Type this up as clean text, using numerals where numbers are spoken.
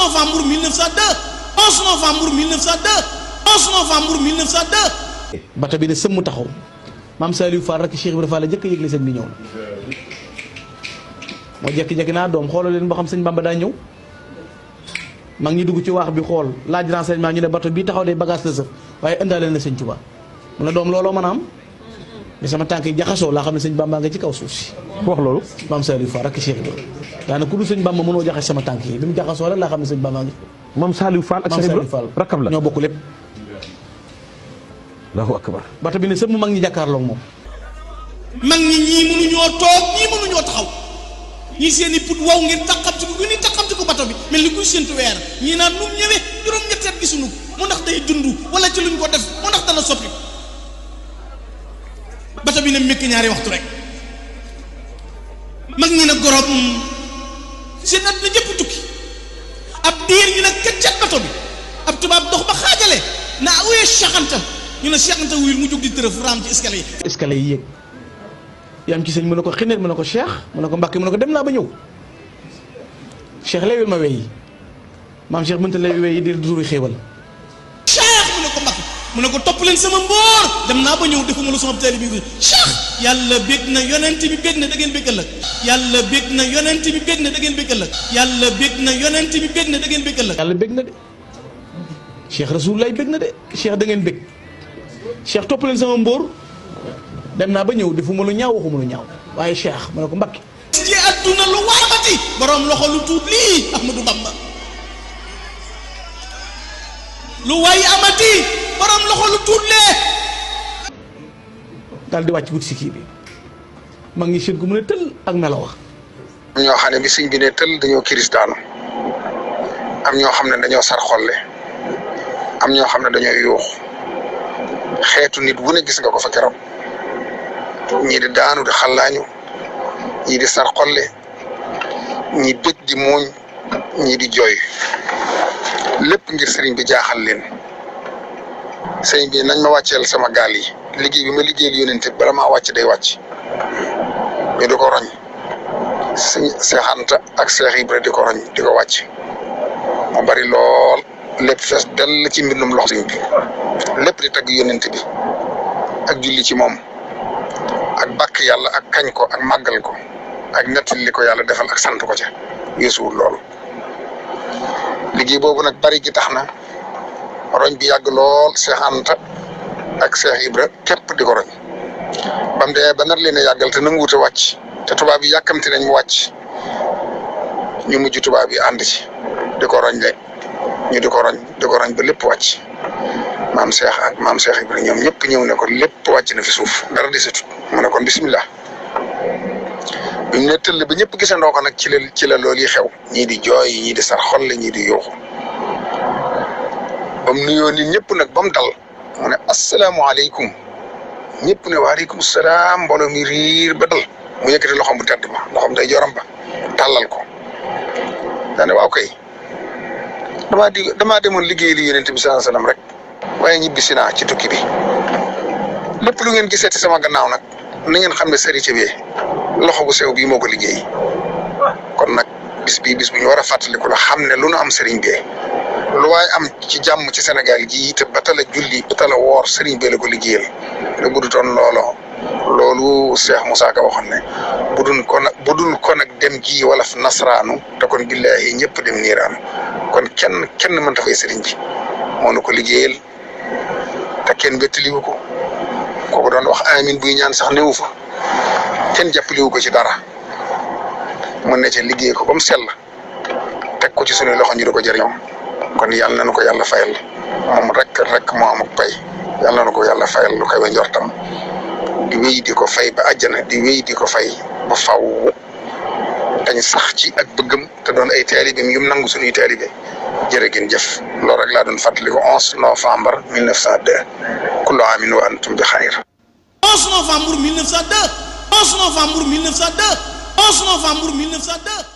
novembre 1902 11 novembre 1902 11 novembre 1902 bato bi ne sëmm taxaw maam Saliou Fall rek Cheikh Ibrahima Fall la jëkk a yëgle sëñ bi ñëw na moo jekki-jekki naa doom xoolal leen ba xam sëñ Bamba daa ñëw mag ñi dugg ci waax bi xool laaj renseignement ñu ne bato bii taxaw day bagage la sëf waaye indaale na sëñ Touba mu ne doom looloo mën a am mais sama tànk yi jaxasoo laa xam ne sëñ Bamba nga ci kaw suuf si wax loolu maam Saliou Fall rek Cheikh Ibrahima daanaka ku dul sëñ Bamba mënoo jaxase sama tànk yi bi mu jaxasoo rek laa xam ne sëñ Bamba nga moom Saliou Fall ak Cheikh Ibrahima rakkam la ñoo bokk lépp Allahu akbar bato bi ne sëmm mag ñi jàkkaarloo moom mag ñi ñii mënuñoo toog ñii mënuñoo taxaw ñii seeni put waw ngir taxamti ko ni taxamti ko bato bi mel ni kuy séntu weer ñii naan nu mu ñëwee juróom-ñetti at gisuñu mu ndax day dund wala ci luñ ko def mu ndax dana soppi bato bi ne mekk ñaari waxtu rek mag ñi ne gorob seen at na jëpp tukki ab diir ñu ne këccat bato bi ab tubaab dox ba xaajale naa wuyee Cheikh Anta ñu ne Cheikh Anta wuyul mu jóg di tërëf raam ci escalier yi escalier yi yéeg yam ci sëñ mu ne ko xineet mu ne ko Cheikh mu ne ko Mbàkke mu ne ko dem naa ba ñëw Cheikh leewel ma wey yi maam Cheikh mënta lay wey yi di duri xéewal Cheikh mu ne ko Mbàkke mu ne ko topp leen sama mbóor dem naa ba ñëw defuma lu sama taali bi Cheikh yàlla bég na yonent bi bég na da ngeen béggal ak yàlla bég na yonent bi bég na da ngeen béggal ak yàlla bég na yonent bi bég na da ngeen béggal ak yàlla bég na de Cheikh Rasulullah bég na de Cheikh da ngeen bég Cheikh topp leen sama mbóor dem naa ba ñëw defuma lu ñaaw waxuma lu ñaaw waaye Cheikh mu ne ko Mbàkke ci àdduna lu waamati borom loxo lu tuut lii Ahmadou Bamba lu waay amati borom loxo lu tuut lee daal di wàcc wuti si kii bi mag ñi seen ko mu ne tël ak melo wax am ñoo xam ne bi sëñ bi ne tël dañoo kiris daanu am ñoo xam ne dañoo sar xolle am ñoo xam ne dañoo yuux xeetu nit wu ne gis nga ko fa keroog ñii di daanu di xallaañu ñii di sar xolle ñii bég di muuñ ñii di jooy lépp ngir sëriñ bi jaaxal leen sëriñ bi nañ ma wàcceel sama gaal yi liggéey bi ma liggéeyal yónente bala maa wàcc day wàcc ñu di ko roñ sëñ Seex Anta ak Seex Ibra di ko roñ di ko wàcc mu bari lool lépp fees dell ci mbindum loxo sëriñ bi lépp di tagg yónente bi ak julli ci moom ak bàkk yàlla ak kañ ko ak màggal ko ak nettali li ko yàlla defal ak sant ko ca yeesuwul loolu liggéey boobu nag bari gi tax na roñ bi yàgg lool Seex Anta ak Seex Ibra képp di ko roñ bam dee ba nar leen a yàggal te nanguwut a wàcc te tubaab yi yàkkamti nañ mu wàcc ñu mujj tubaab yi ànd ci di ko roñ rek ñu di ko roñ ba lépp wàcc maam Cheikh ak maam Cheikh Ibra ñoom ñëpp ñëw ne ko lépp wàcc na fi suuf dara desatut mu ne kon bisimilah bi ñu ne tëll ba ñëpp gisandoo ko nag ci la loolu yi xew ñii di jooy ñii di sar xolle ñii di yuuxu ba mu nuyoo nit ñëpp nag ba mu dal mu ne asalaamaaleykum ñëpp ne waaleykum salaam mbooloo mi riir ba dal mu yëkkati loxoom bu tedd ba loxoom day joram ba tàllal ko daane waaw kay damaa demoon liggéey li yonent bi sallallahu alayhi wasallam rek waaye ñibbisi naa ci tukki bi lépp lu ngeen gisati sama gannaaw nag na ngeen xam ne sëriñ bi loxo bu sew bii moo ko liggéey kon nag bis bii bis bu ñu war a fàttaliku la xam ne lu nu am sëriñ bi lu waaye am ci jàmm ci Sénégal gii te ba tala julli ba tala woor sëriñ bi la ko liggéeyal te bu du toon loolu Cheikh Moussa Ka waxoon ne budul ko nag dem gii wala nasraanu te kon billaahi ñëpp dem niiraanu kon kenn mënta fay sëriñ bi moo nu ko liggéeyal te kenn bettaliwu ko kooku doon wax amin buy ñaan sax néewu fa kenn jàppaliwu ko ci dara mën na ci liggéey ko ba mu sell teg ko ci suñuy loxo ñu di ko jëriñoo kon yàlla na ko yàlla fayal moom rek moo am ak pay yàlla na ko yàlla fayal lu koy ba njortam di wéy di ko fay ba àjjana di wéy di ko fay ba faw dañ sax ci ak bëggam te doon ay taalibeem yum nangu suñuy taalibe jërë ngeen jëf loolu rek laa doon fàttali ko 11 novembre 1902 kullu aamin wa antum bi xayr 11 novembre 1902 11 novembre 1902 11 novembre 1902